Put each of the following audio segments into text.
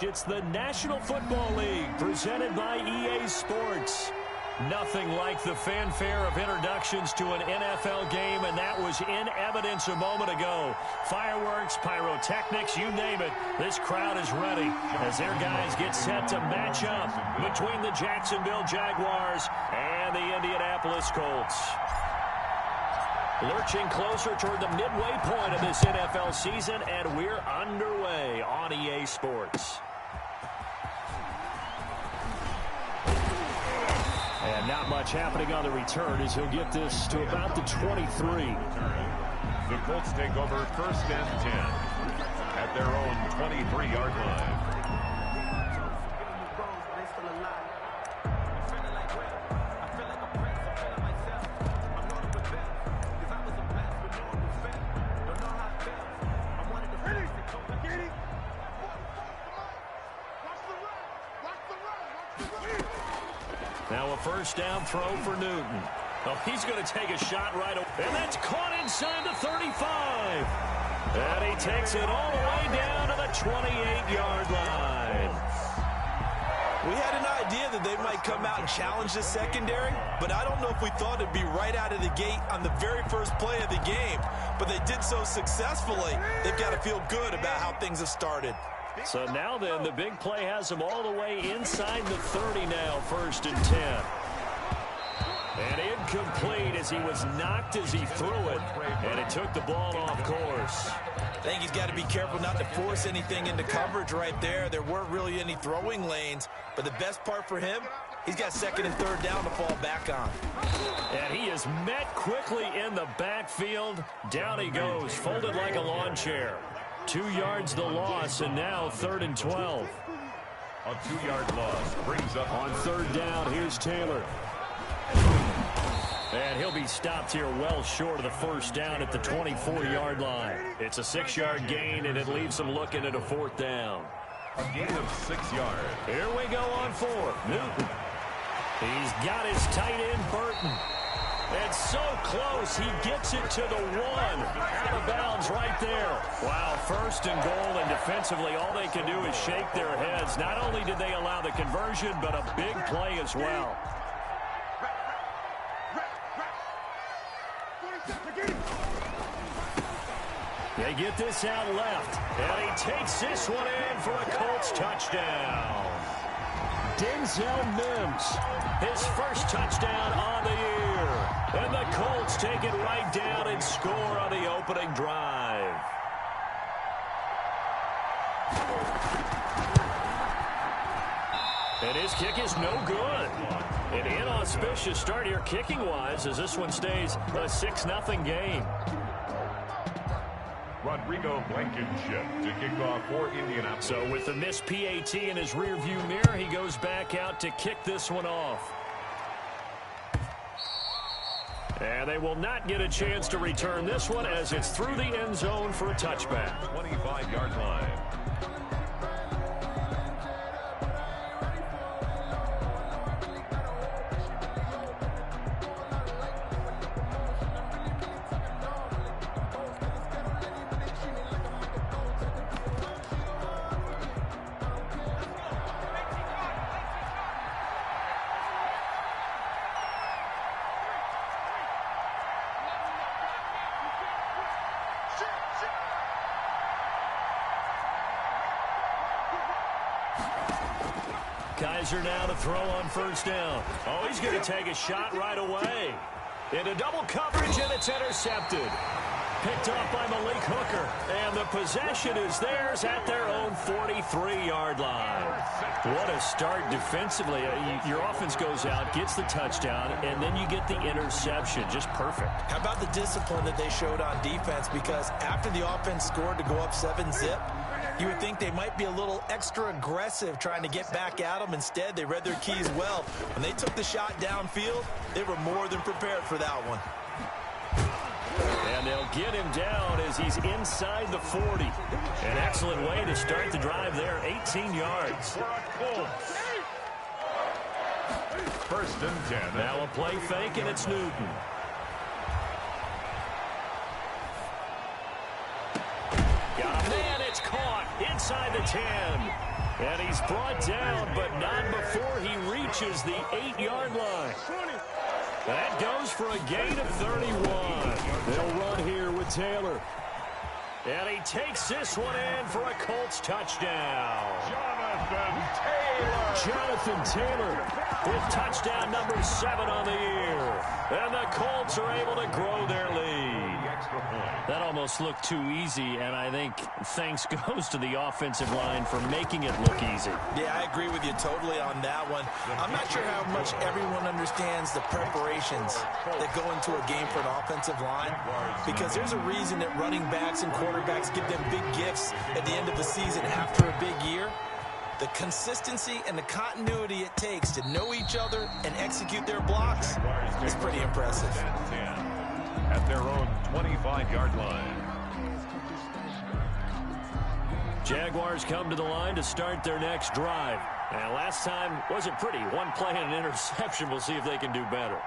It's the National Football League presented by EA Sports. Nothing like the fanfare of introductions to an NFL game, and that was in evidence a moment ago. Fireworks, pyrotechnics, you name it. This crowd is ready as their guys get set to match up between the Jacksonville Jaguars and the Indianapolis Colts. Lurching closer toward the midway point of this NFL season, and we're underway on EA Sports. And not much happening on the return as he'll get this to about the 23. The Colts take over 1st and 10 at their own 23-yard line. Now a first down throw for Newton. Oh, he's going to take a shot right away. And that's caught inside the 35. And he takes it all the way down to the 28-yard line. We had an idea that they might come out and challenge this secondary, but I don't know if we thought it'd be right out of the gate on the very first play of the game. But they did so successfully, they've got to feel good about how things have started. So now then, the big play has him all the way inside the 30 now, 1st and 10. And incomplete as he was knocked as he threw it, and it took the ball off course. I think he's got to be careful not to force anything into coverage right there. There weren't really any throwing lanes, but the best part for him, he's got 2nd and 3rd down to fall back on. And he is met quickly in the backfield. Down he goes, folded like a lawn chair. 2 yards the loss, and now 3rd and 12. A 2-yard loss brings up on 3rd down. Here's Taylor. And he'll be stopped here well short of the 1st down at the 24-yard line. It's a 6-yard gain, and it leaves them looking at a 4th down. A gain of 6 yards. Here we go on 4th. Newton. He's got his tight end, Burton. And so close, he gets it to the 1. Out of bounds right there. Wow, 1st and goal, and defensively, all they can do is shake their heads. Not only did they allow the conversion, but a big play as well. They get this out left, and he takes this one in for a Colts touchdown. Denzel Mims, his 1st touchdown on the year. And the Colts take it right down and score on the opening drive. And his kick is no good. An inauspicious start here kicking-wise as this one stays a 6-0 game. Rodrigo Blankenship to kick off for Indianapolis. So with the missed PAT in his rearview mirror, he goes back out to kick this one off. And they will not get a chance to return this one as it's through the end zone for a touchback. 25-yard line. Kaiser now to throw on 1st down. Oh, he's going to take a shot right away. Into double coverage, and it's intercepted. Picked off by Malik Hooker. And the possession is theirs at their own 43-yard line. What a start defensively. Your offense goes out, gets the touchdown, and then you get the interception. Just perfect. How about the discipline that they showed on defense? Because after the offense scored to go up 7-zip, you would think they might be a little extra aggressive trying to get back at them. Instead, they read their keys well. When they took the shot downfield, they were more than prepared for that one. And they'll get him down as he's inside the 40. An excellent way to start the drive there, 18 yards. 1st and 10. Now a play fake, and it's Newton. Got a man, it's caught inside the 10. And he's brought down, but not before he reaches the 8-yard line. That goes for a gain of 31. They'll run here with Taylor. And he takes this one in for a Colts touchdown. Jonathan Taylor with touchdown number 7 on the year. And the Colts are able to grow their lead. That almost looked too easy, and I think thanks goes to the offensive line for making it look easy. Yeah, I agree with you totally on that one. I'm not sure how much everyone understands the preparations that go into a game for an offensive line, because there's a reason that running backs and quarterbacks give them big gifts at the end of the season after a big year. The consistency and the continuity it takes to know each other and execute their blocks is pretty impressive. At their own 25-yard line. Jaguars come to the line to start their next drive. And last time wasn't pretty. One play and an interception. We'll see if they can do better.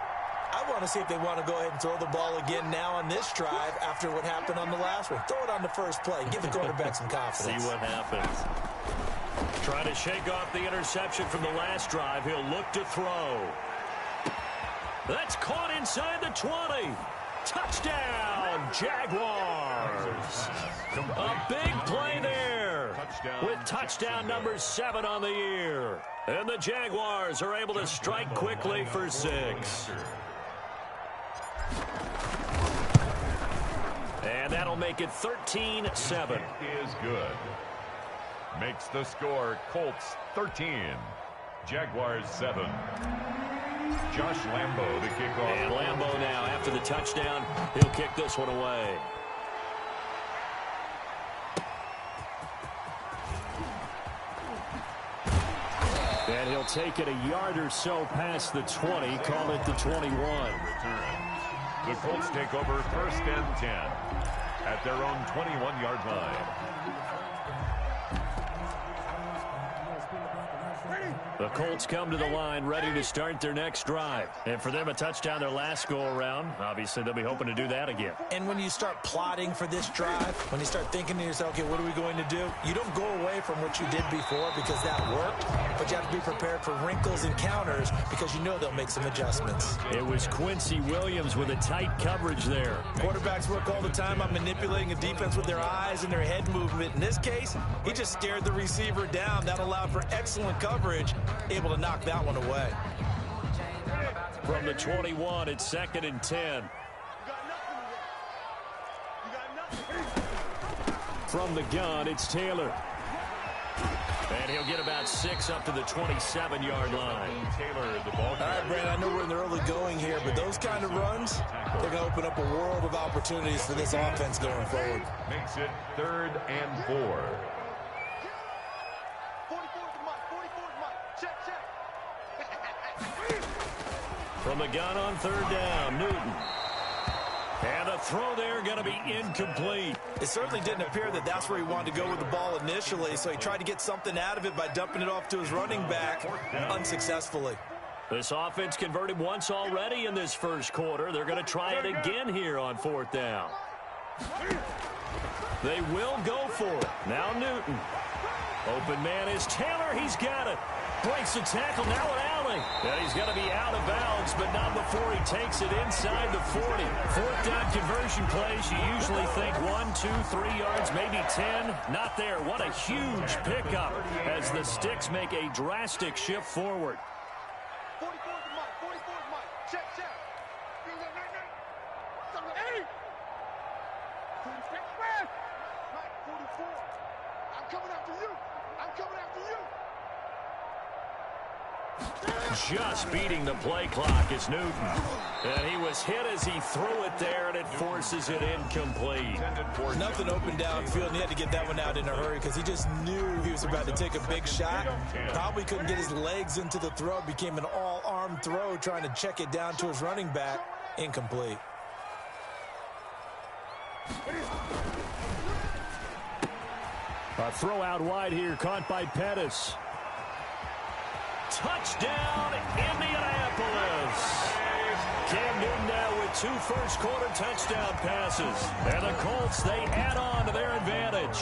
I want to see if they want to go ahead and throw the ball again now on this drive after what happened on the last one. Throw it on the first play. Give the quarterback some confidence. See what happens. Trying to shake off the interception from the last drive. He'll look to throw. That's caught inside the 20. Touchdown, Jaguars. A big play there with touchdown number 7 on the year. And the Jaguars are able to strike quickly for 6. And that'll make it 13-7. Is good. Makes the score Colts 13, Jaguars 7. Josh Lambo the kickoff. And Lambo now, after the touchdown, he'll kick this one away. And he'll take it a yard or so past the 20, call it the 21. The Colts take over 1st and 10 at their own 21-yard line. The Colts come to the line ready to start their next drive. And for them, a touchdown their last go-around. Obviously, they'll be hoping to do that again. And when you start plotting for this drive, when you start thinking to yourself, okay, what are we going to do? You don't go away from what you did before because that worked, but you have to be prepared for wrinkles and counters because you know they'll make some adjustments. It was Quincy Williams with a tight coverage there. Quarterbacks work all the time on manipulating a defense with their eyes and their head movement. In this case, he just stared the receiver down. That allowed for excellent coverage, able to knock that one away. From the 21, it's 2nd and 10. From the gun, it's Taylor. And he'll get about 6 up to the 27-yard line. Taylor, the ball. All right, Brandon, I know we're in the early going here, but those kind of runs, they're going to open up a world of opportunities for this offense going forward. Makes it 3rd and 4. From the gun on 3rd down, Newton. And the throw there going to be incomplete. It certainly didn't appear that that's where he wanted to go with the ball initially, so he tried to get something out of it by dumping it off to his running back unsuccessfully. This offense converted once already in this first quarter. They're going to try it again here on 4th down. They will go for it. Now Newton. Open man is Taylor. He's got it. Breaks the tackle. Now an alley. And he's going to be out of bounds, but not before he takes it inside the 40. 4th down conversion plays. You usually think 1, 2, 3 yards, maybe 10. Not there. What a huge pickup as the Sticks make a drastic shift forward. 44 to Mike. 44 to Mike. Check. 46 man. Mike, 44. I'm coming after you. Just beating the play clock is Newton. And he was hit as he threw it there, and it forces it incomplete. Nothing open downfield, and he had to get that one out in a hurry because he just knew he was about to take a big shot. Probably couldn't get his legs into the throw. Became an all-arm throw, trying to check it down to his running back. Incomplete. A throw out wide here, caught by Pettis. Touchdown, Indianapolis. Cam Newton now with 2 first-quarter touchdown passes. And the Colts, they add on to their advantage.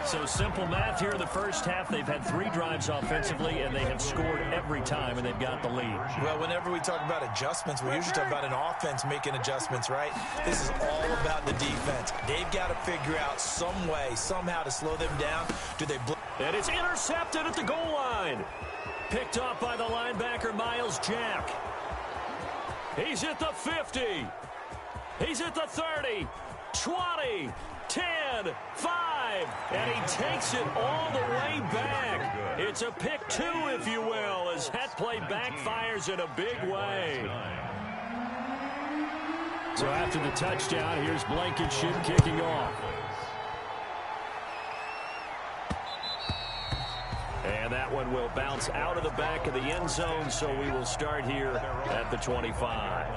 So simple math here in the first half. They've had 3 drives offensively, and they have scored every time, and they've got the lead. Well, whenever we talk about adjustments, we usually talk about an offense making adjustments, right? This is all about the defense. They've got to figure out some way, somehow to slow them down. Do they... And it's intercepted at the goal line. Picked off by the linebacker, Miles Jack. He's at the 50. He's at the 30, 20, 10, 5, and he takes it all the way back. It's a pick 2, if you will, as that play backfires in a big way. So after the touchdown, here's Blankenship kicking off. And that one will bounce out of the back of the end zone, so we will start here at the 25.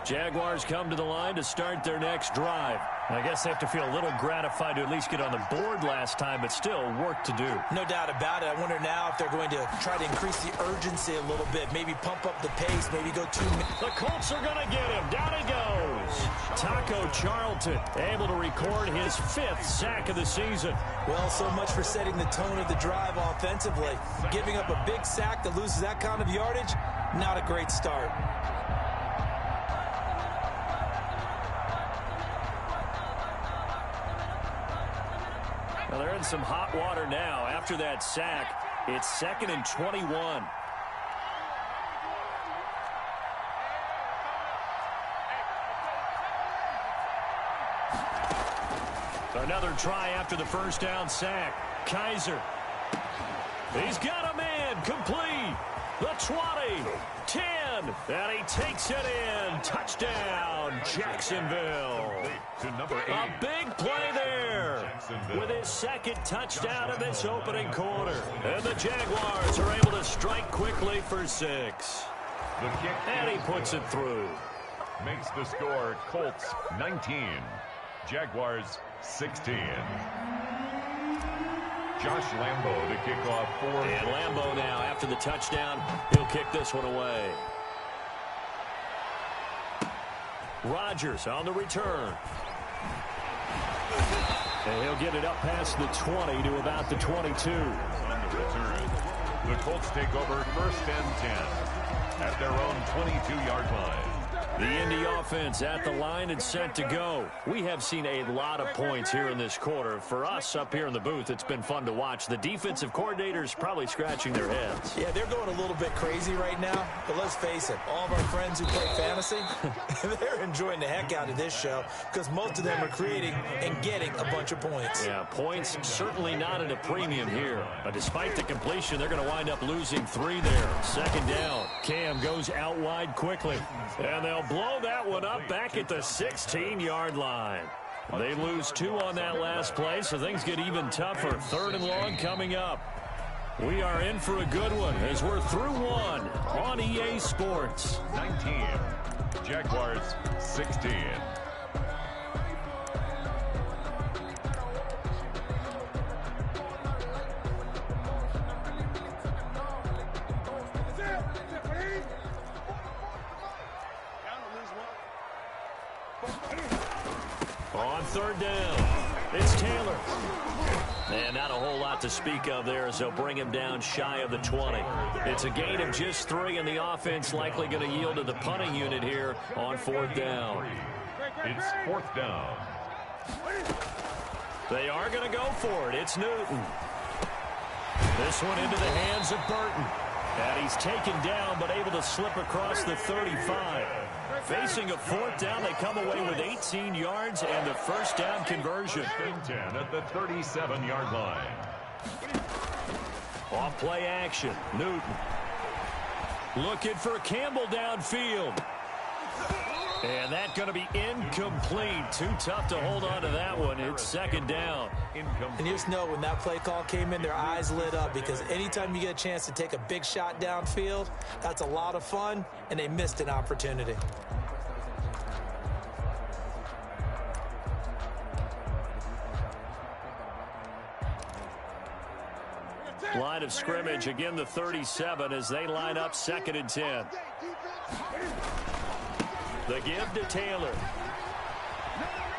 Jaguars come to the line to start their next drive. I guess they have to feel a little gratified to at least get on the board last time, but still work to do. No doubt about it. I wonder now if they're going to try to increase the urgency a little bit, maybe pump up the pace, maybe go 2 minutes. The Colts are going to get him. Down he goes. Taco Charlton able to record his 5th sack of the season. Well, so much for setting the tone of the drive offensively. Giving up a big sack that loses that kind of yardage, not a great start. Well, they're in some hot water now. After that sack, it's 2nd and 21. Another try after the first down sack. Kaiser. He's got a man. Complete. The 20. 10. And he takes it in. Touchdown, Jacksonville. A big play there with his 2nd touchdown of this opening quarter. And the Jaguars are able to strike quickly for 6. And he puts it through. Makes the score Colts 19, Jaguars 16. Josh Lambo to kick off 4. And Lambo now, after the touchdown, he'll kick this one away. Rodgers on the return. And he'll get it up past the 20 to about the 22. On the return, the Colts take over 1st and 10 at their own 22-yard line. The Indy offense at the line and set to go. We have seen a lot of points here in this quarter. For us up here in the booth, it's been fun to watch. The defensive coordinators probably scratching their heads. Yeah, they're going a little bit crazy right now. But let's face it, all of our friends who play fantasy, they're enjoying the heck out of this show because most of them are creating and getting a bunch of points. Yeah, points certainly not at a premium here. But despite the completion, they're going to wind up losing 3 there. 2nd down. Cam goes out wide quickly. And they'll blow that one up back at the 16-yard line. They lose 2 on that last play, so things get even tougher. 3rd and long coming up. We are in for a good one as we're through 1 on EA Sports. 19, Jaguars 16. On 3rd down, it's Taylor. And not a whole lot to speak of there as they'll bring him down shy of the 20. It's a gain of just 3, and the offense likely going to yield to the punting unit here on 4th down. It's 4th down. They are going to go for it. It's Newton. This one into the hands of Burton. And he's taken down but able to slip across the 35. Facing a 4th down, they come away with 18 yards and the 1st down conversion. 10 at the 37-yard line. Off play action. Newton. Looking for Campbell downfield. And that's going to be incomplete. Too tough to hold on to that one. It's 2nd down. And you just know when that play call came in, their eyes lit up because anytime you get a chance to take a big shot downfield, that's a lot of fun, and they missed an opportunity. Line of scrimmage, again the 37 as they line up 2nd and 10. The give to Taylor.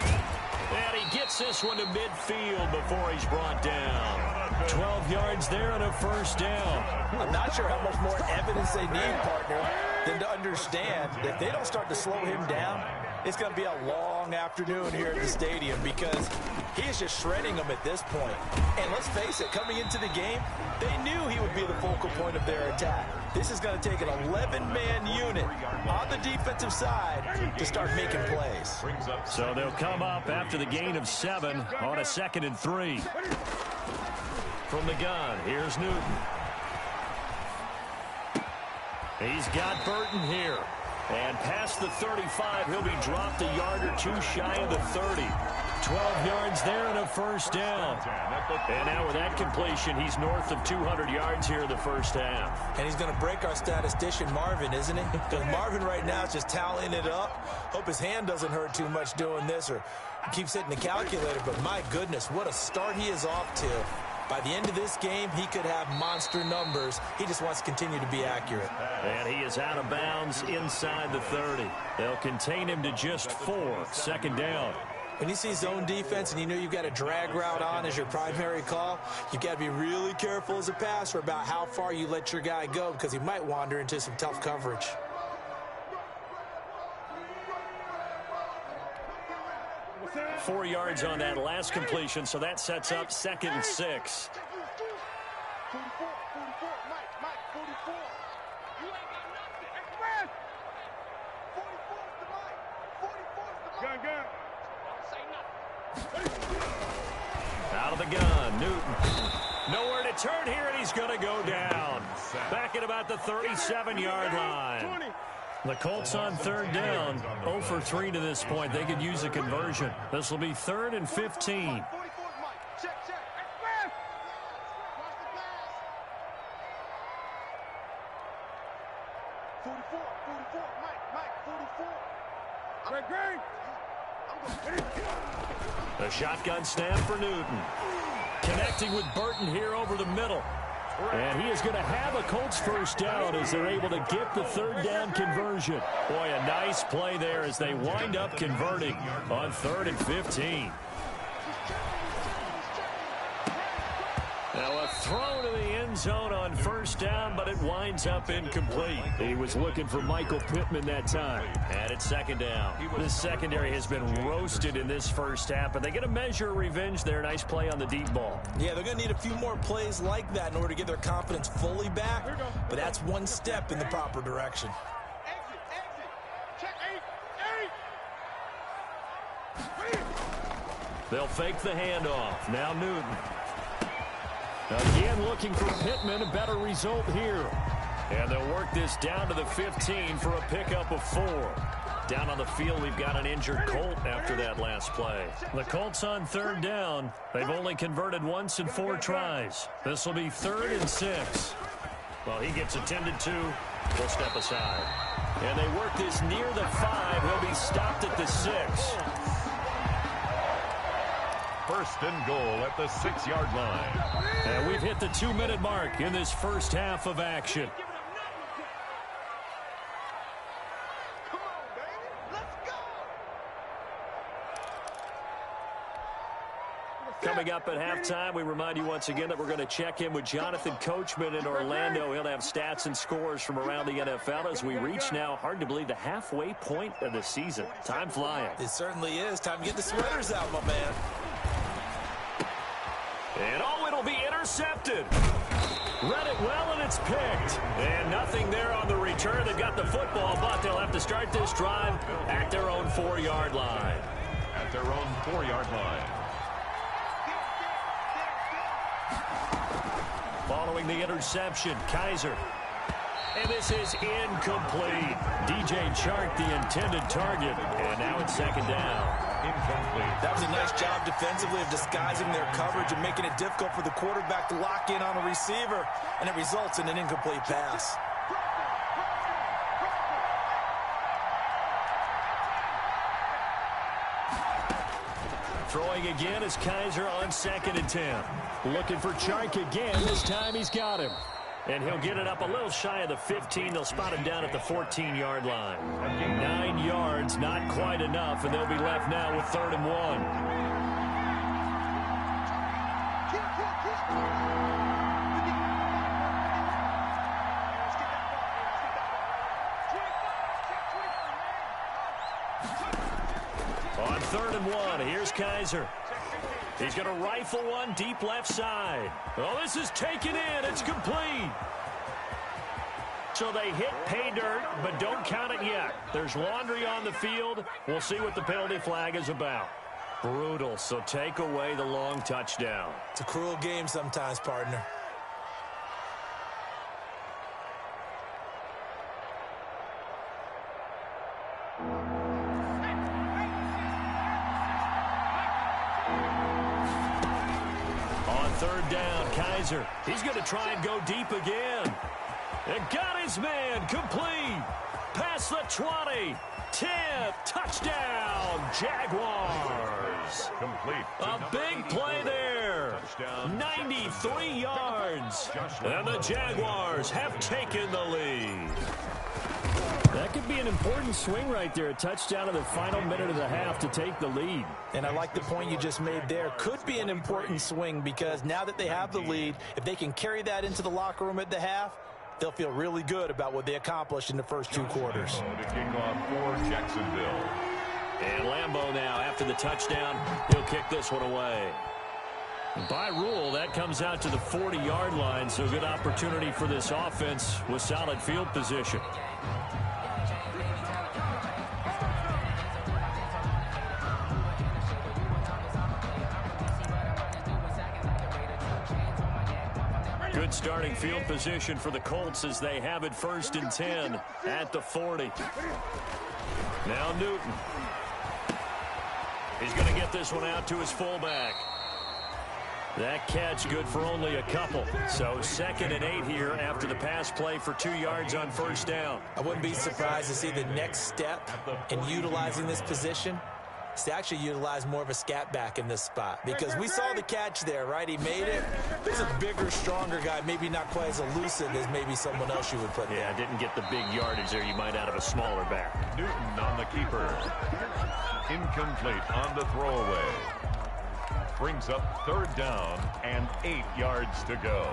And he gets this one to midfield before he's brought down. 12 yards there and a first down. I'm not sure how much more evidence they need, partner, than to understand if they don't start to slow him down, it's going to be a long afternoon here at the stadium because he is just shredding them at this point. And let's face it, coming into the game, they knew he would be the focal point of their attack. This is going to take an 11-man unit on the defensive side to start making plays. So they'll come up after the gain of 7 on a 2nd and 3. From the gun, here's Newton. He's got Burton here. And past the 35, he'll be dropped a yard or two shy of the 30. 12 yards there and a first down. And now with that completion, he's north of 200 yards here in the first half. And he's going to break our statistician, Marvin, isn't he? Because Marvin right now is just tallying it up. Hope his hand doesn't hurt too much doing this or keeps hitting the calculator. But my goodness, what a start he is off to. By the end of this game, he could have monster numbers. He just wants to continue to be accurate. And he is out of bounds inside the 30. They'll contain him to just 4. 2nd down. When you see zone defense and you know you've got a drag route on as your primary call, you've got to be really careful as a passer about how far you let your guy go because he might wander into some tough coverage. Four yards on that last completion, so that sets up 2nd and 6. Out of the gun, Newton. Nowhere to turn here, and he's going to go down. Back at about the 37-yard line. The Colts on 3rd down, 0 for 3 to this point. They could use a conversion. This will be 3rd and 15. The shotgun snap for Newton. Connecting with Burton here over the middle. And he is going to have a Colts first down as they're able to get the 3rd down conversion. Boy, a nice play there as they wind up converting on 3rd and 15. Now a throw to the end zone on first down, but it winds up incomplete. He was looking for Michael Pittman that time. And it's 2nd down. The secondary has been roasted in this first half, but they get a measure of revenge there. Nice play on the deep ball. Yeah, they're going to need a few more plays like that in order to get their confidence fully back, but that's one step in the proper direction. They'll fake the handoff. Now Newton. Again looking for Pittman, a better result here. And they'll work this down to the 15 for a pickup of 4. Down on the field, we've got an injured Colt after that last play. The Colts on 3rd down. They've only converted once in 4 tries. This will be 3rd and 6. Well, he gets attended to. We'll step aside. And they work this near the 5. He'll be stopped at the 6. 1st and goal at the 6-yard line. And we've hit the 2-minute mark in this first half of action. Coming up at halftime, we remind you once again that we're going to check in with Jonathan Coachman in Orlando. He'll have stats and scores from around the NFL as we reach now, hard to believe, the halfway point of the season. Time flying. It certainly is. Time to get the sweaters out, my man. And oh, it'll be intercepted. Read it well, and it's picked. And nothing there on the return. They've got the football, but they'll have to start this drive at their own 4-yard line. At their own 4-yard line. Following the interception, Kaiser. And this is incomplete. DJ Chark, the intended target. And now it's 2nd down. Incomplete. That was a nice job defensively of disguising their coverage and making it difficult for the quarterback to lock in on a receiver. And it results in an incomplete pass. Throwing again is Kaiser on 2nd and 10. Looking for Chark again. This time he's got him. And he'll get it up a little shy of the 15. They'll spot him down at the 14-yard line. 9 yards, not quite enough, and they'll be left now with 3rd and 1. On 3rd and 1, here's Kaiser. He's going to rifle one deep left side. Oh, this is taken in. It's complete. So they hit pay dirt, but don't count it yet. There's laundry on the field. We'll see what the penalty flag is about. Brutal, so take away the long touchdown. It's a cruel game sometimes, partner. On 3rd down, Kaiser. He's going to try and go deep again. And got his man complete. Past the 20. 10. Touchdown, Jaguars. Complete. A big play there. 93 yards. And the Jaguars have taken the lead. That could be an important swing right there. A touchdown in the final minute of the half to take the lead. And I like the point you just made there. Could be an important swing because now that they have the lead, if they can carry that into the locker room at the half, they'll feel really good about what they accomplished in the first 2 quarters. To kick off for Jacksonville. And Lambeau now, after the touchdown, he'll kick this one away. By rule, that comes out to the 40-yard line, so good opportunity for this offense with solid field position. Good starting field position for the Colts as they have it 1st and 10 at the 40. Now Newton. He's going to get this one out to his fullback. That catch good for only a couple. So 2nd and 8 here after the pass play for 2 yards on 1st down. I wouldn't be surprised to see the next step in utilizing this position is to actually utilize more of a scat back in this spot. Because we saw the catch there, right? He made it. He's a bigger, stronger guy, maybe not quite as elusive as maybe someone else you would put there. Yeah, didn't get the big yardage there you might out of a smaller back. Newton on the keeper. Incomplete on the throwaway. Brings up 3rd down and 8 yards to go.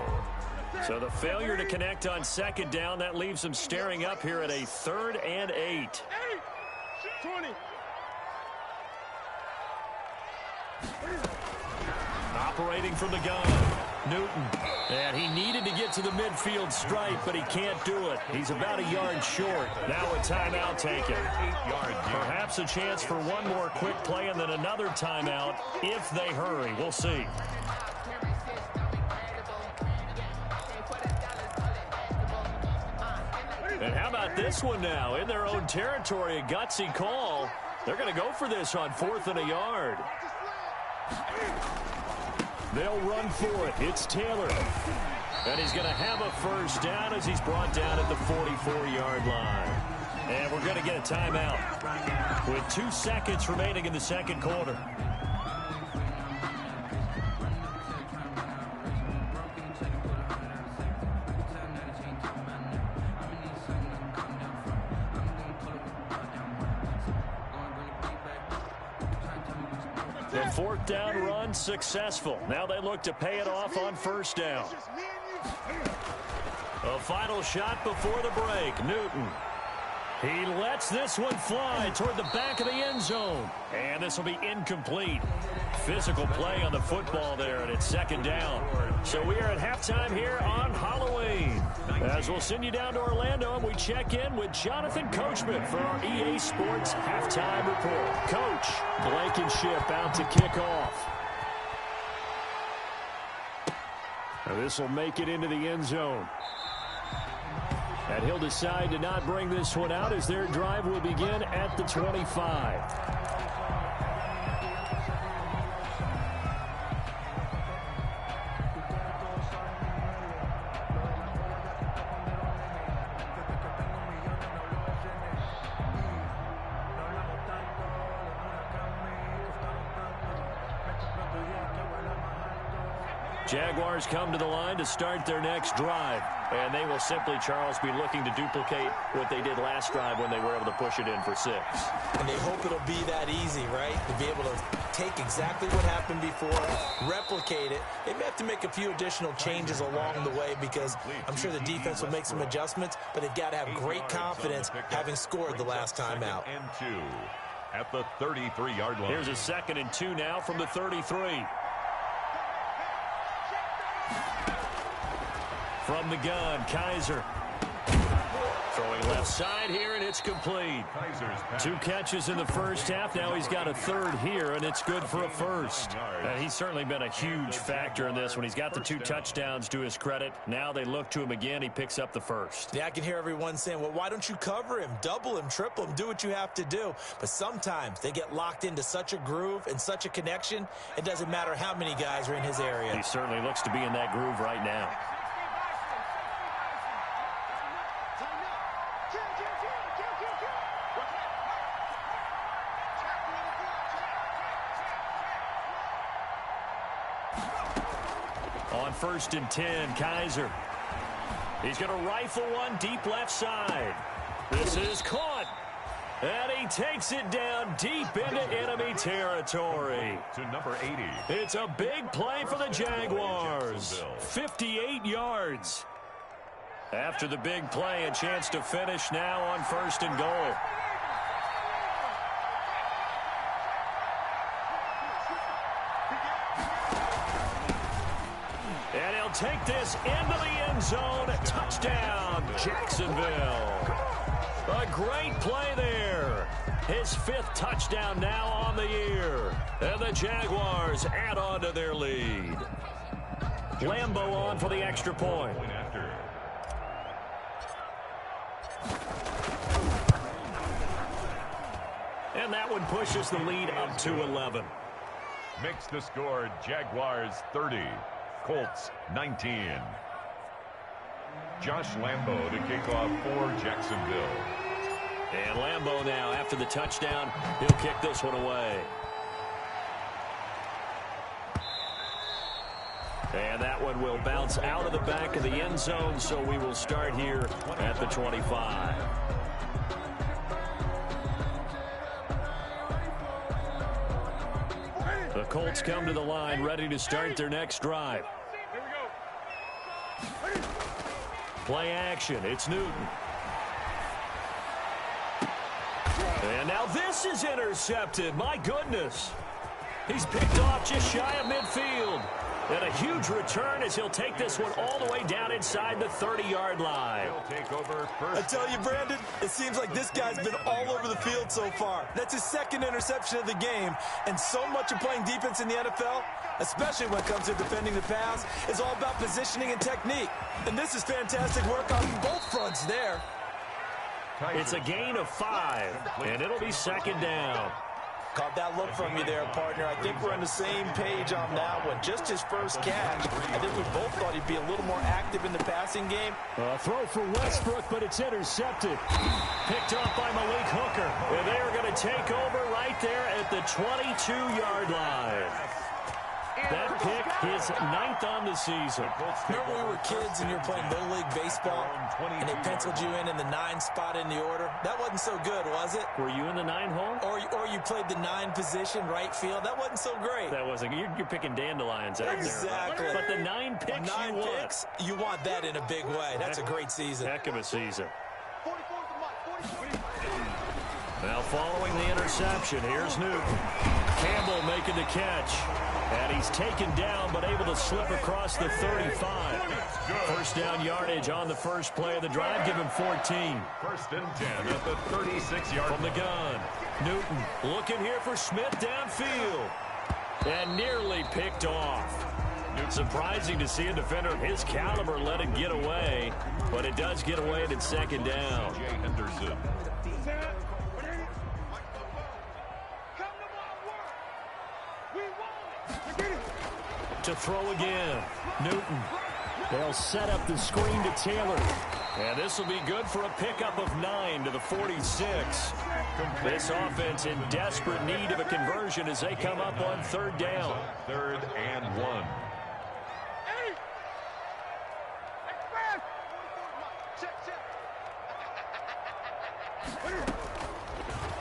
So the failure to connect on 2nd down, that leaves them staring up here at a 3rd and 8. 20. Operating from the gun, Newton. And he needed to get to the midfield stripe, but he can't do it. He's about a yard short. Now a timeout taken. 8 yards. Perhaps a chance for one more quick play and then another timeout if they hurry. We'll see. And how about this one now? In their own territory, a gutsy call. They're going to go for this on 4th and a yard. They'll run for it. It's Taylor. And he's going to have a 1st down as he's brought down at the 44-yard line. And we're going to get a timeout with 2 seconds remaining in the 2nd quarter. The 4th down run successful. Now they look to pay it off on 1st down. A final shot before the break. Newton. He lets this one fly toward the back of the end zone. And this will be incomplete. Physical play on the football there, and it's 2nd down. So we are at halftime here on Halloween. As we'll send you down to Orlando, and we check in with Jonathan Coachman for our EA Sports Halftime Report. Coach, Blankenship out to kick off. Now this will make it into the end zone. And he'll decide to not bring this one out as their drive will begin at the 25. Jaguars come to the line to start their next drive. And they will simply, Charles, be looking to duplicate what they did last drive when they were able to push it in for 6. And they hope it'll be that easy, right? To be able to take exactly what happened before, replicate it. They may have to make a few additional changes along the way because I'm sure the defense will make some adjustments, but they've got to have great confidence having scored the last time out. And 2 at the 33-yard line. Here's a 2nd and 2 now from the 33. From the gun, Kaiser. Throwing left side here, and it's complete. 2 catches in the first half. Now he's got a 3rd here, and it's good for a 1st. He's certainly been a huge factor in this when he's got the 2 touchdowns to his credit. Now they look to him again. He picks up the 1st. Yeah, I can hear everyone saying, well, why don't you cover him, double him, triple him, do what you have to do. But sometimes they get locked into such a groove and such a connection, it doesn't matter how many guys are in his area. He certainly looks to be in that groove right now. On 1st and 10, Kaiser. He's going to rifle one deep left side. This is caught. And he takes it down deep into enemy territory. To number 80. It's a big play for the Jaguars. 58 yards. After the big play, a chance to finish now on 1st and goal. And he'll take this into the end zone. Touchdown, Jacksonville. A great play there. His 5th touchdown now on the year. And the Jaguars add on to their lead. Lambeau on for the extra point. And that one pushes the lead up to 11. Makes the score Jaguars 30. Colts 19. Josh Lambeau to kick off for Jacksonville. And Lambeau now, after the touchdown, he'll kick this one away. And that one will bounce out of the back of the end zone, so we will start here at the 25. The Colts come to the line, ready to start their next drive. Play action. It's Newton. And now this is intercepted. My goodness. He's picked off just shy of midfield. And a huge return as he'll take this one all the way down inside the 30-yard line. He'll take over first. I tell you, Brandon, it seems like this guy's been all over the field so far. That's his 2nd interception of the game. And so much of playing defense in the NFL, especially when it comes to defending the pass, is all about positioning and technique. And this is fantastic work on both fronts there. It's a gain of 5, and it'll be 2nd down. Caught that look from you there, partner. I think we're on the same page on that one. Just his first catch. I think we both thought he'd be a little more active in the passing game. Throw for Westbrook, but it's intercepted. Picked up by Malik Hooker. And they are going to take over right there at the 22-yard line. That pick, his 9th on the season. Remember we were kids and you were playing Little League Baseball, and they penciled you in the 9 spot in the order? That wasn't so good, was it? Were you in the 9 hole? Or you played the 9 position, right field? That wasn't so great. That wasn't. You're picking dandelions out exactly. there. But the 9 picks 9 picks, you want that in a big way. That's a great season. Heck of a season. Now following the interception, here's Newton. Campbell making the catch. And he's taken down, but able to slip across the 35. First down yardage on the first play of the drive. Give him 14. 1st and 10 at the 36-yard line. From the gun. Newton looking here for Smith downfield. And nearly picked off. Surprising to see a defender of his caliber let it get away. But it does get away and it's 2nd down. Jay Henderson. To throw again. Newton. They'll set up the screen to Taylor. And this will be good for a pickup of 9 to the 46. This offense in desperate need of a conversion as they come up on 3rd down. 3rd and 1.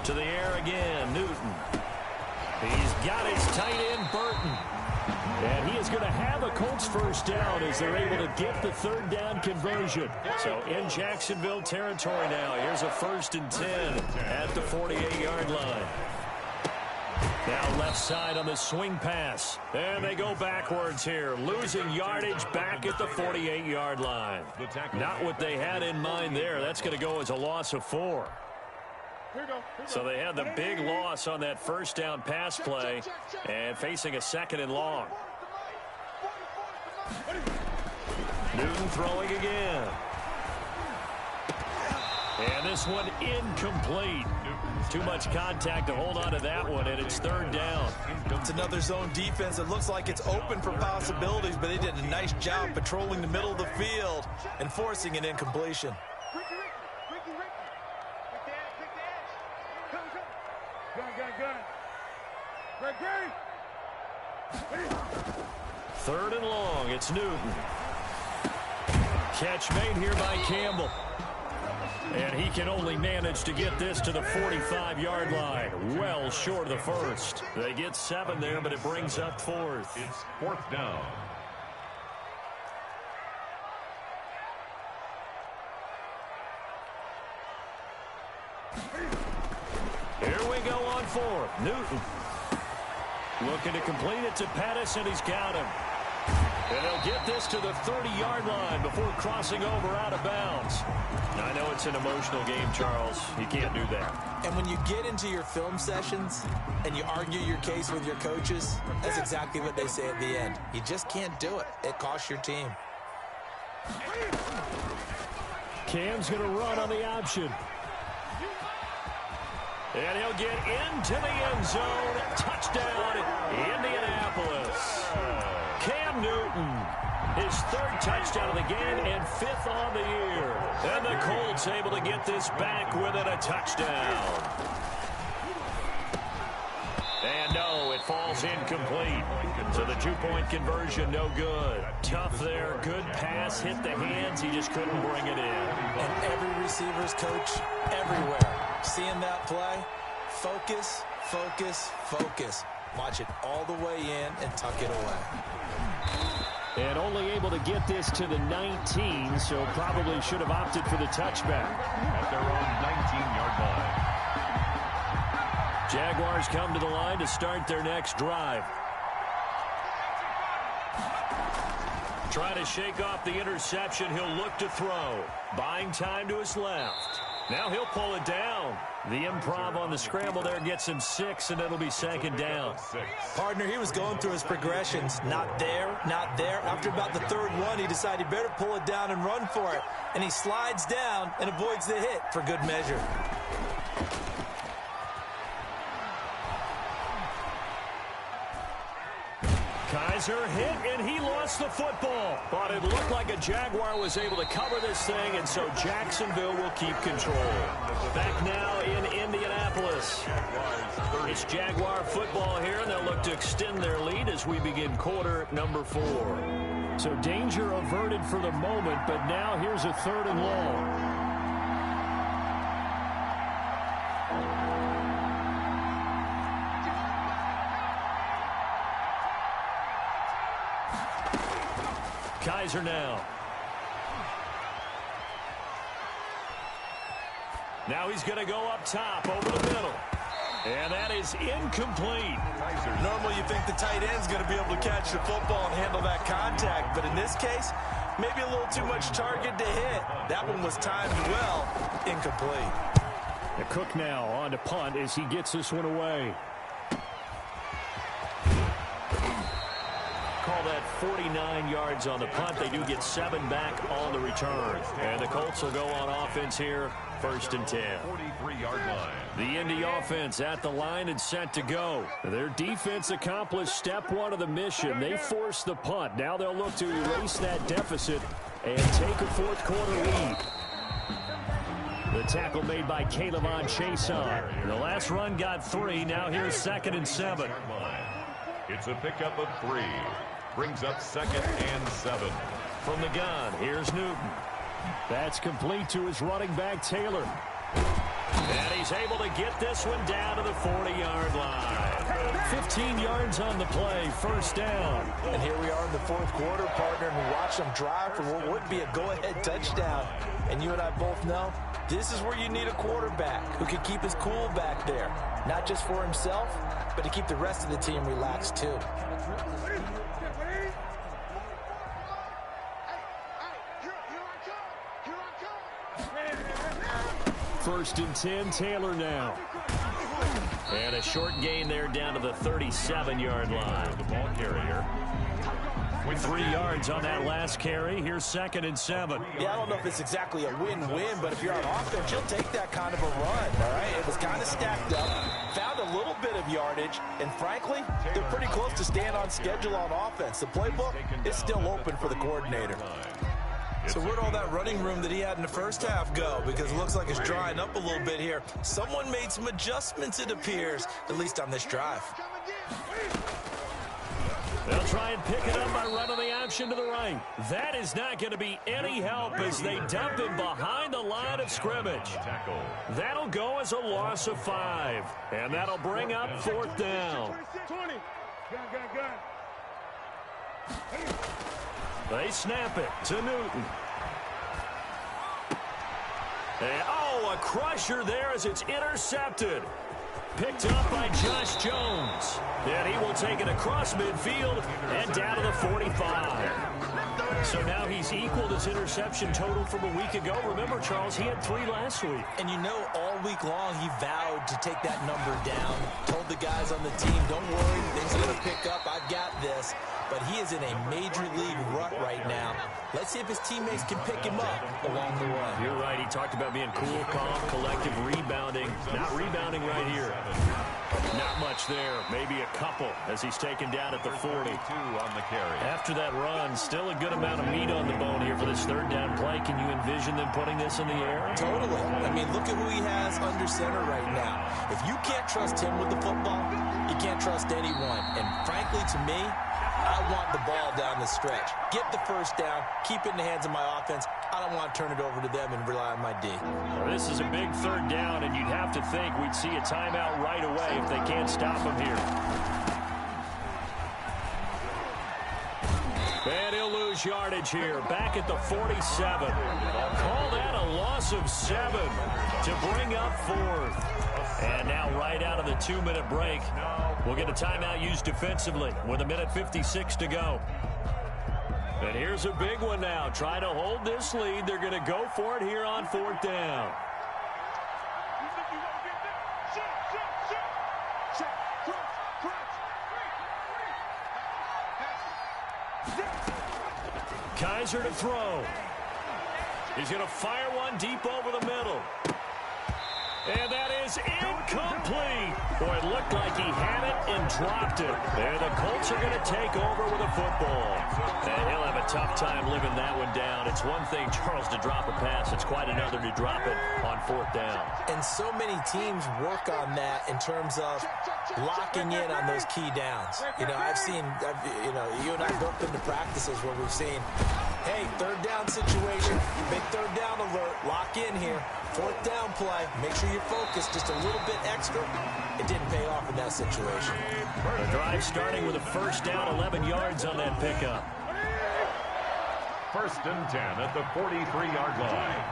To the air again, Newton. He's got his tight end, Burton. And he is going to have a Colts first down as they're able to get the third down conversion. So in Jacksonville territory now. Here's a 1st and 10 at the 48-yard line. Now left side on the swing pass. And they go backwards here. Losing yardage back at the 48-yard line. Not what they had in mind there. That's going to go as a loss of 4. So they had the big loss on that first down pass play and facing a 2nd and long. Newton throwing again. And this one incomplete. Too much contact to hold on to that one, and it's 3rd down. It's another zone defense. It looks like it's open for possibilities, but they did a nice job patrolling the middle of the field and forcing an incompletion. Third and long, it's Newton. Catch made here by Campbell. And he can only manage to get this to the 45-yard line. Well short of the first. They get 7 there, but it brings up 4th. It's 4th down. Here we go on 4th. Newton. Looking to complete it to Pettis, and he's got him. And he'll get this to the 30-yard line before crossing over out of bounds. I know it's an emotional game, Charles. You can't do that. And when you get into your film sessions and you argue your case with your coaches, that's exactly what they say at the end. You just can't do it. It costs your team. Cam's going to run on the option. And he'll get into the end zone. Touchdown, Indianapolis. Cam Newton, his 3rd touchdown of the game and 5th on the year. And the Colts able to get this back within a touchdown. And no, it falls incomplete. So the 2-point conversion, no good. Tough there, good pass, hit the hands. He just couldn't bring it in. And every receiver's coach everywhere. Seeing that play, focus, focus, focus. Watch it all the way in and tuck it away. And only able to get this to the 19, so probably should have opted for the touchback. At their own 19-yard line. Jaguars come to the line to start their next drive. Trying to shake off the interception, he'll look to throw. Buying time to his left. Now he'll pull it down. The improv on the scramble there gets him 6, and it'll be 2nd down. Partner, he was going through his progressions. Not there, not there. After about the 3rd one, he decided he better pull it down and run for it. And he slides down and avoids the hit for good measure. Kaiser hit, and he lost the football. But it looked like a Jaguar was able to cover this thing, and so Jacksonville will keep control. Back now in Indianapolis. It's Jaguar football here, and they'll look to extend their lead as we begin quarter number 4. So danger averted for the moment, but now here's a 3rd and long. Kaiser now. Now he's going to go up top over the middle. And that is incomplete. Normally you think the tight end's going to be able to catch the football and handle that contact. But in this case, maybe a little too much target to hit. That one was timed well. Incomplete. The Cook now on to punt as he gets this one away. Call that 49 yards on the punt. They do get 7 back on the return. And the Colts will go on offense here, 1st and 10. 43-yard line. The Indy offense at the line and set to go. Their defense accomplished step 1 of the mission. They forced the punt. Now they'll look to erase that deficit and take a 4th quarter lead. The tackle made by Caleb Chason. The last run got 3. Now here's 2nd and 7. It's a pickup of 3. Brings up 2nd and 7. From the gun, here's Newton. That's complete to his running back, Taylor. And he's able to get this one down to the 40-yard line. 15 yards on the play, first down. And here we are in the fourth quarter, partner, and we watch them drive for what would be a go-ahead touchdown. And you and I both know this is where you need a quarterback who can keep his cool back there. Not just for himself, but to keep the rest of the team relaxed too. First and 10, Taylor now. And a short gain there down to the 37-yard line. The ball carrier. With 3 yards on that last carry, here's 2nd and 7. Yeah, I don't know if it's exactly a win-win, but if you're on offense, you'll take that kind of a run, all right? It was kind of stacked up, found a little bit of yardage, and frankly, they're pretty close to staying on schedule on offense. The playbook is still open for the coordinator. So where'd all that running room that he had in the first half go? Because it looks like it's drying up a little bit here. Someone made some adjustments, it appears, at least on this drive. They'll try and pick it up by running the option to the right. That is not going to be any help as they dump him behind the line of scrimmage. That'll go as a loss of 5. And that'll bring up 4th down. They snap it to Newton. And, a crusher there as it's intercepted. Picked up by Josh Jones. And he will take it across midfield and down to the 45. So now he's equaled his interception total from a week ago. Remember, Charles, he had 3 last week. And you know, all week long he vowed to take that number down. Told the guys on the team, don't worry, things are going to pick up. I've got this. But he is in a major league rut right now. Let's see if his teammates can pick him up along the way. You're right. He talked about being cool, calm, collective, rebounding. Not rebounding right here. Not much there. Maybe a couple as he's taken down at the 40. On the carry. After that run, still a good amount of meat on the bone here for this 3rd down play. Can you envision them putting this in the air? Totally. I mean, look at who he has under center right now. If you can't trust him with the football, you can't trust anyone. And frankly, to me, I want the ball down the stretch. Get the first down, keep it in the hands of my offense. I don't want to turn it over to them and rely on my D. Well, this is a big 3rd down, and you'd have to think we'd see a timeout right away if they can't stop him here. And he'll lose yardage here, back at the 47. Call that a loss of 7 to bring up 4th. And now right out of the 2-minute break, we'll get a timeout used defensively with 1:56 to go. And here's a big one now. Trying to hold this lead. They're going to go for it here on 4th down. Kaiser to throw. He's going to fire one deep over the middle. And that is incomplete. Boy, it looked like he had it and dropped it. And the Colts are going to take over with a football. And he'll have a tough time living that one down. It's one thing, Charles, to drop a pass. It's quite another to drop it on 4th down. And so many teams work on that in terms of locking in on those key downs. You know, you and I have both been to practices where we've seen, hey, 3rd down situation, big 3rd down alert, lock in here. 4th down play, make sure you're focused just a little bit extra. It didn't pay off in that situation. The drive starting with a 1st down, 11 yards on that pickup. 1st and 10 at the 43-yard line.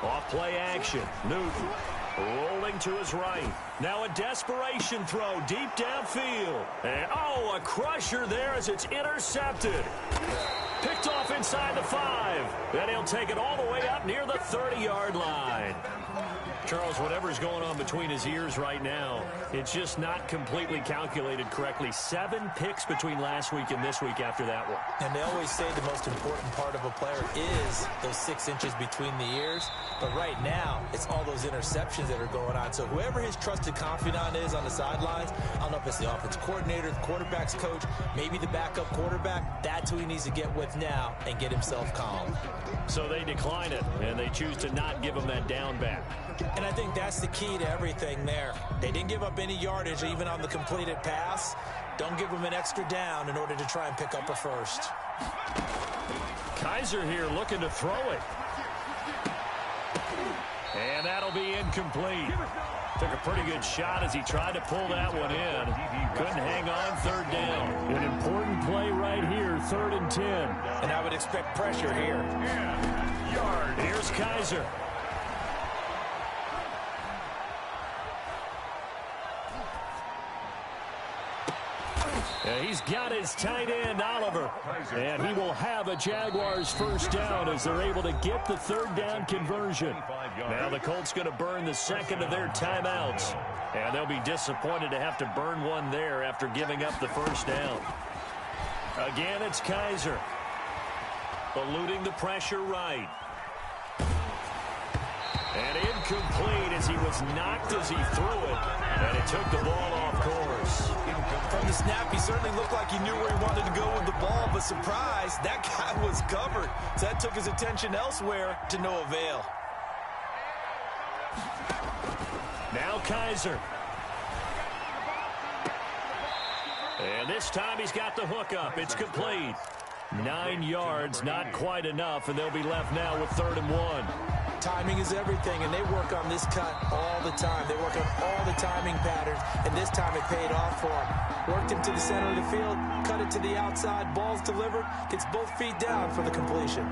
Off play action. Newton rolling to his right. Now a desperation throw deep downfield. And, a crusher there as it's intercepted. Picked off inside the 5. Then he'll take it all the way up near the 30-yard line. Charles, whatever's going on between his ears right now, it's just not completely calculated correctly. 7 picks between last week and this week after that one. And they always say the most important part of a player is those 6 inches between the ears. But right now, it's all those interceptions that are going on. So whoever his trusted confidant is on the sidelines, I don't know if it's the offense coordinator, the quarterback's coach, maybe the backup quarterback, that's who he needs to get with now and get himself calm. So they decline it, and they choose to not give him that down back. And I think that's the key to everything there. They didn't give up any yardage even on the completed pass. Don't give them an extra down in order to try and pick up a first. Kaiser here looking to throw it. And that'll be incomplete. Took a pretty good shot as he tried to pull that one in. Couldn't hang on, third down. An important play right here, 3rd and 10. And I would expect pressure here. Here's Kaiser. He's got his tight end, Oliver. And he will have a Jaguars first down as they're able to get the 3rd down conversion. Now the Colts going to burn the 2nd of their timeouts. And they'll be disappointed to have to burn one there after giving up the first down. Again, it's Kaiser. Eluding the pressure right. And incomplete as he was knocked as he threw it. And it took the ball off course. From the snap, he certainly looked like he knew where he wanted to go with the ball, but surprise, that guy was covered. So that took his attention elsewhere to no avail. Now Kaiser. And this time he's got the hook up. It's complete. 9 yards, not quite enough, and they'll be left now with 3rd and 1. Timing is everything, and they work on this cut all the time. They work on all the timing patterns, and this time it paid off for him. Worked him to the center of the field, cut it to the outside, ball's delivered, gets both feet down for the completion.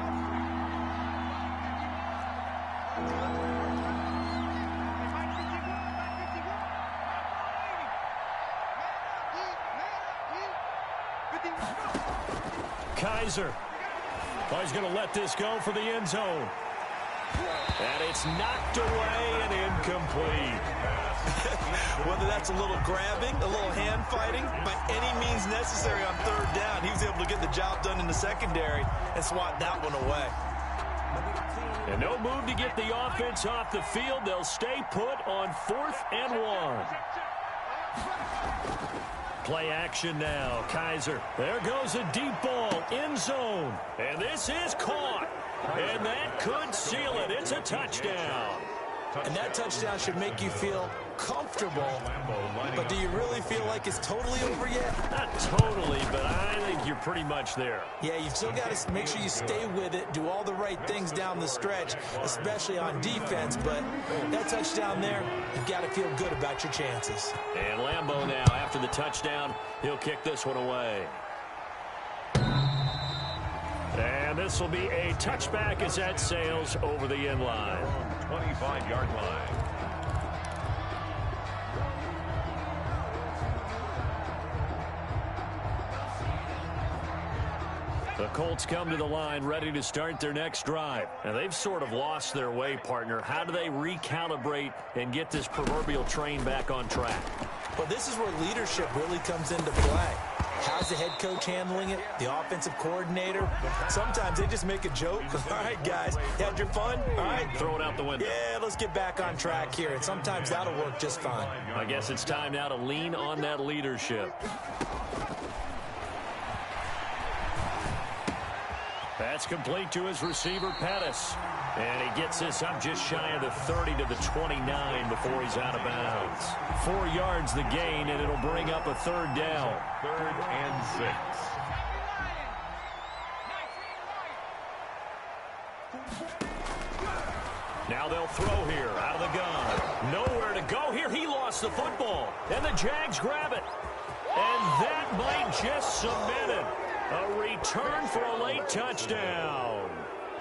Kaiser. Oh, he's going to let this go for the end zone. And it's knocked away and incomplete. Whether that's a little grabbing, a little hand fighting, by any means necessary on 3rd down, he was able to get the job done in the secondary and swat that one away. And no move to get the offense off the field. They'll stay put on 4th and 1. Play action now. Kaiser. There goes a deep ball. End zone. And this is caught. And that could seal it. It's a touchdown. And that touchdown should make you feel comfortable. But do you really feel like it's totally over yet? Not totally, but I think you're pretty much there. Yeah, you've still got to make sure you stay with it, do all the right things down the stretch, especially on defense. But that touchdown there, you've got to feel good about your chances. And Lambeau now, after the touchdown, he'll kick this one away. And this will be a touchback as that sails over the end line. 25-yard line. The Colts come to the line ready to start their next drive. And they've sort of lost their way, partner. How do they recalibrate and get this proverbial train back on track? Well, this is where leadership really comes into play. How's the head coach handling it? The offensive coordinator? Sometimes they just make a joke. All right, guys, you had your fun? All right. Throw it out the window. Yeah, let's get back on track here. And sometimes that'll work just fine. I guess it's time now to lean on that leadership. That's complete to his receiver, Pettis. And he gets this up just shy of the 30 to the 29 before he's out of bounds. 4 yards the gain, and it'll bring up a 3rd down. 3rd and 6. Now they'll throw here out of the gun. Nowhere to go here. He lost the football. And the Jags grab it. And that might just cement it. A return for a late touchdown.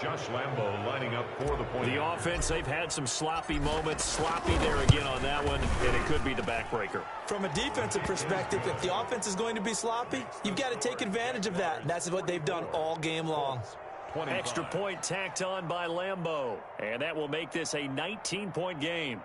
Josh Lambeau lining up for the point. The offense, they've had some sloppy moments. Sloppy there again on that one, and it could be the backbreaker. From a defensive perspective, if the offense is going to be sloppy, you've got to take advantage of that. And that's what they've done all game long. 25. Extra point tacked on by Lambeau. And that will make this a 19-point game.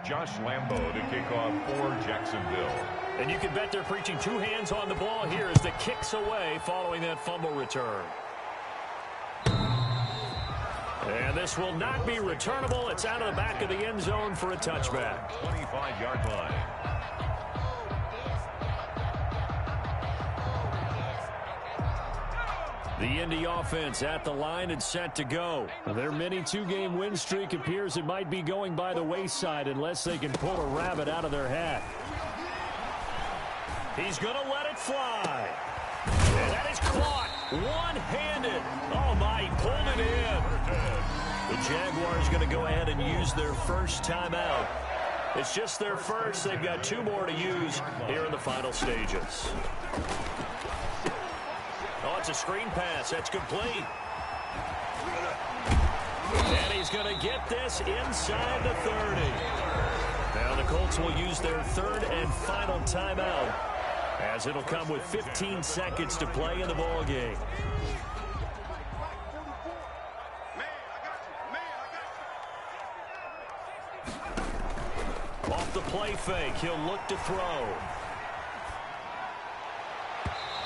Josh Lambeau to kick off for Jacksonville. And you can bet they're preaching 2 hands on the ball here as the kick's away following that fumble return. And this will not be returnable. It's out of the back of the end zone for a touchback. 25-yard line. The Indy offense at the line and set to go. Their mini two-game win streak appears it might be going by the wayside unless they can pull a rabbit out of their hat. He's going to let it fly. And that is caught one-handed. Oh, my, he pulled it in. The Jaguars going to go ahead and use their first timeout. It's just their first. They've got 2 more to use here in the final stages. Oh, it's a screen pass. That's complete. And he's going to get this inside the 30. Now the Colts will use their 3rd and final timeout, as it'll come with 15 seconds to play in the ballgame. Off the play fake, he'll look to throw.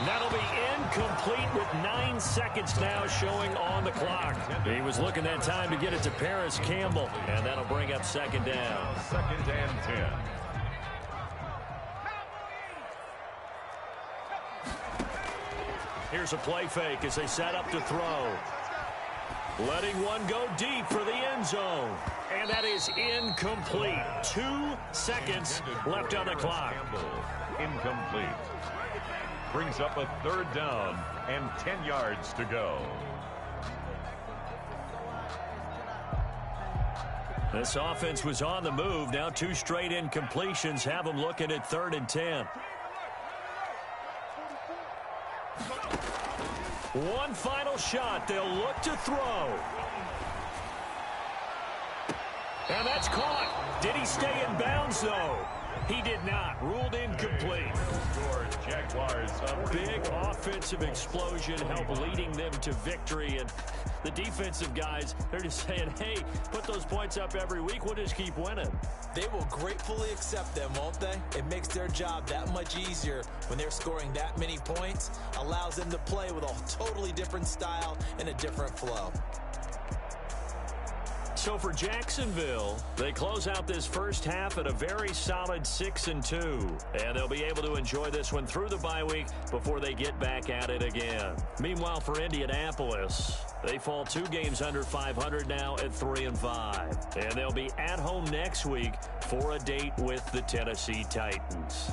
That'll be incomplete with 9 seconds now showing on the clock. He was looking that time to get it to Paris Campbell, and that'll bring up 2nd down. 2nd and 10. Here's a play fake as they set up to throw. Letting one go deep for the end zone. And that is incomplete. 2 seconds left on the clock. Incomplete. Brings up a 3rd down and 10 yards to go. This offense was on the move. Now 2 straight incompletions have them looking at 3rd and 10. One final shot. They'll look to throw. And that's caught. Did he stay in bounds, though? He did not. Ruled incomplete. Jaguars. A big offensive explosion helped leading them to victory. And the defensive guys, they're just saying, hey, put those points up every week. We'll just keep winning. They will gratefully accept them, won't they? It makes their job that much easier when they're scoring that many points. Allows them to play with a totally different style and a different flow. So for Jacksonville, they close out this first half at a very solid 6-2. And they'll be able to enjoy this one through the bye week before they get back at it again. Meanwhile, for Indianapolis, they fall 2 games under 500 now at 3-5. And they'll be at home next week for a date with the Tennessee Titans.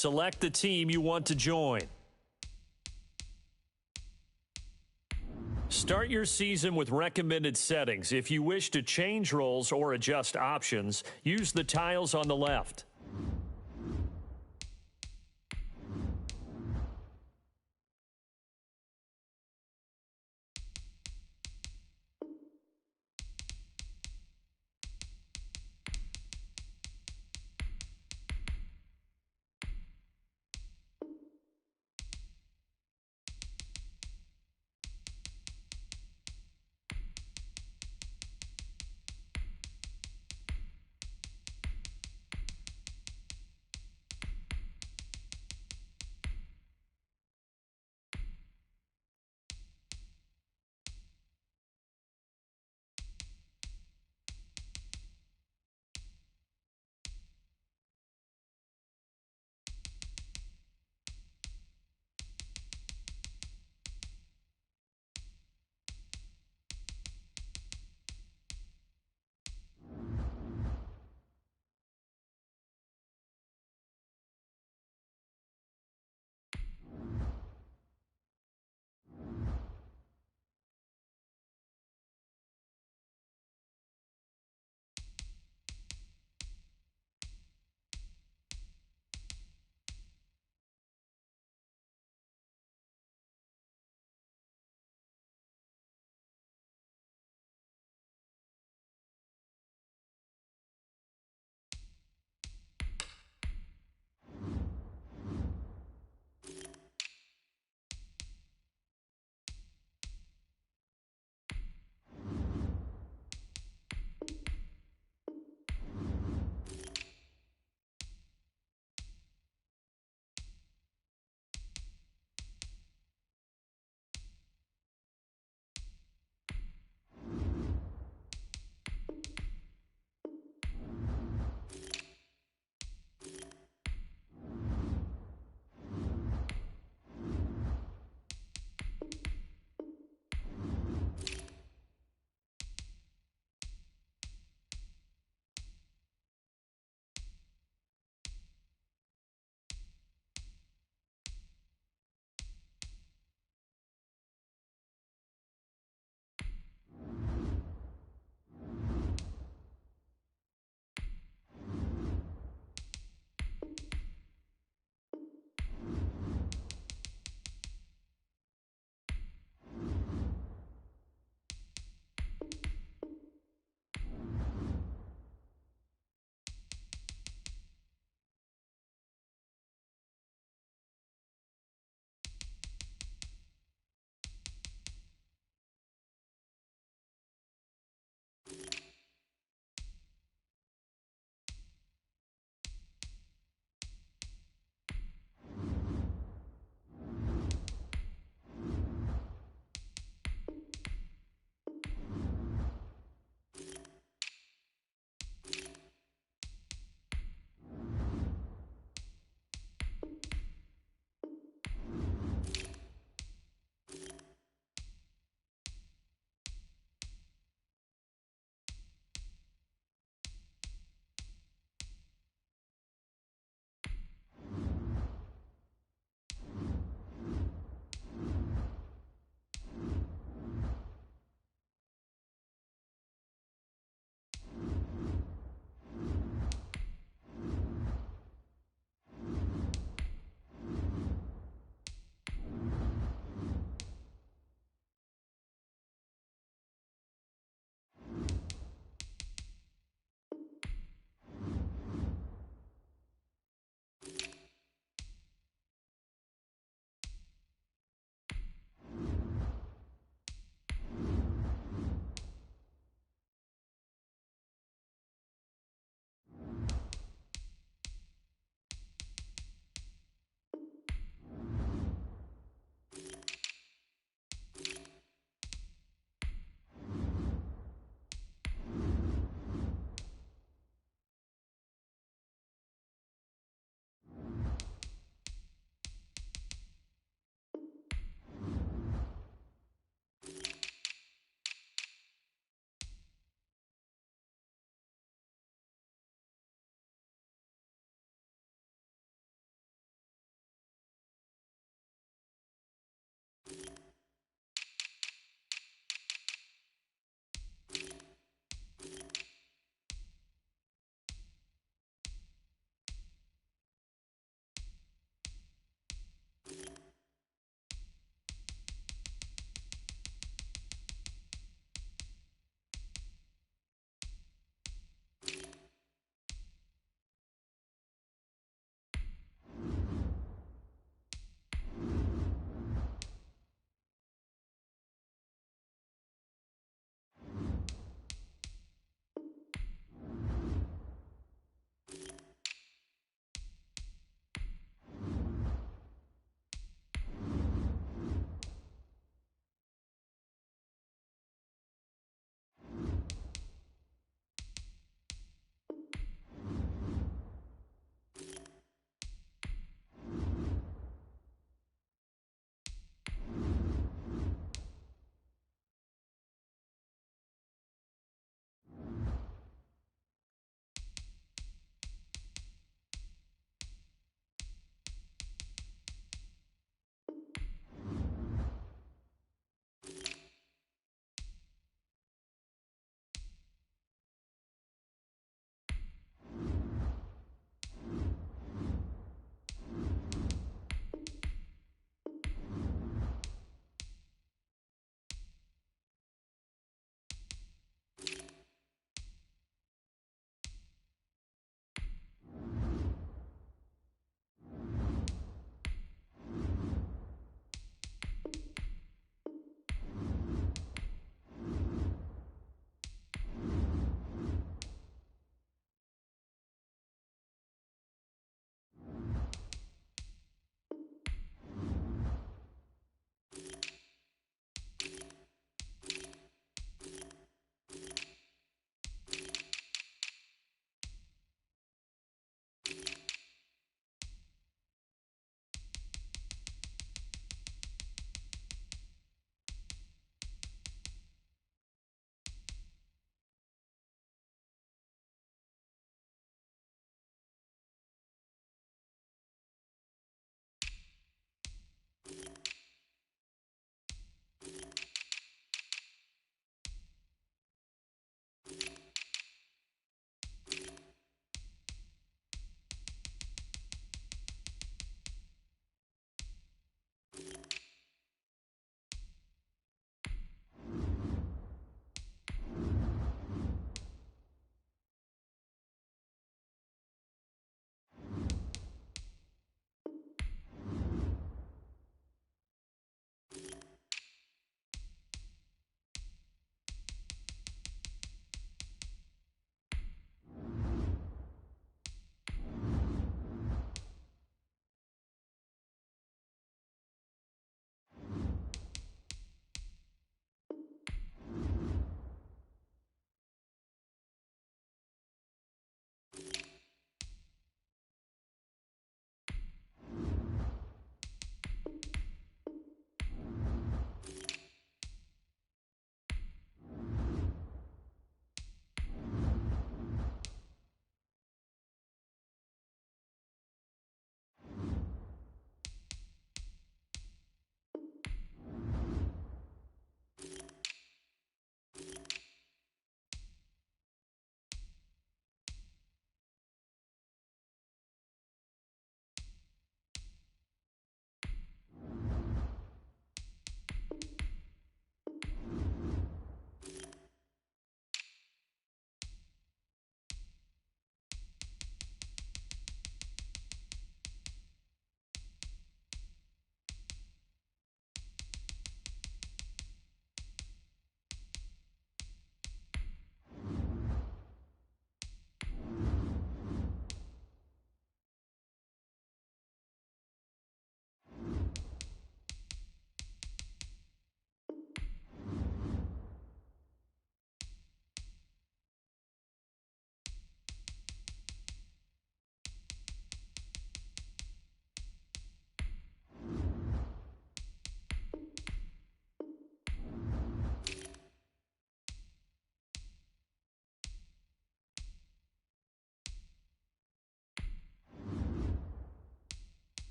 Select the team you want to join. Start your season with recommended settings. If you wish to change roles or adjust options, use the tiles on the left.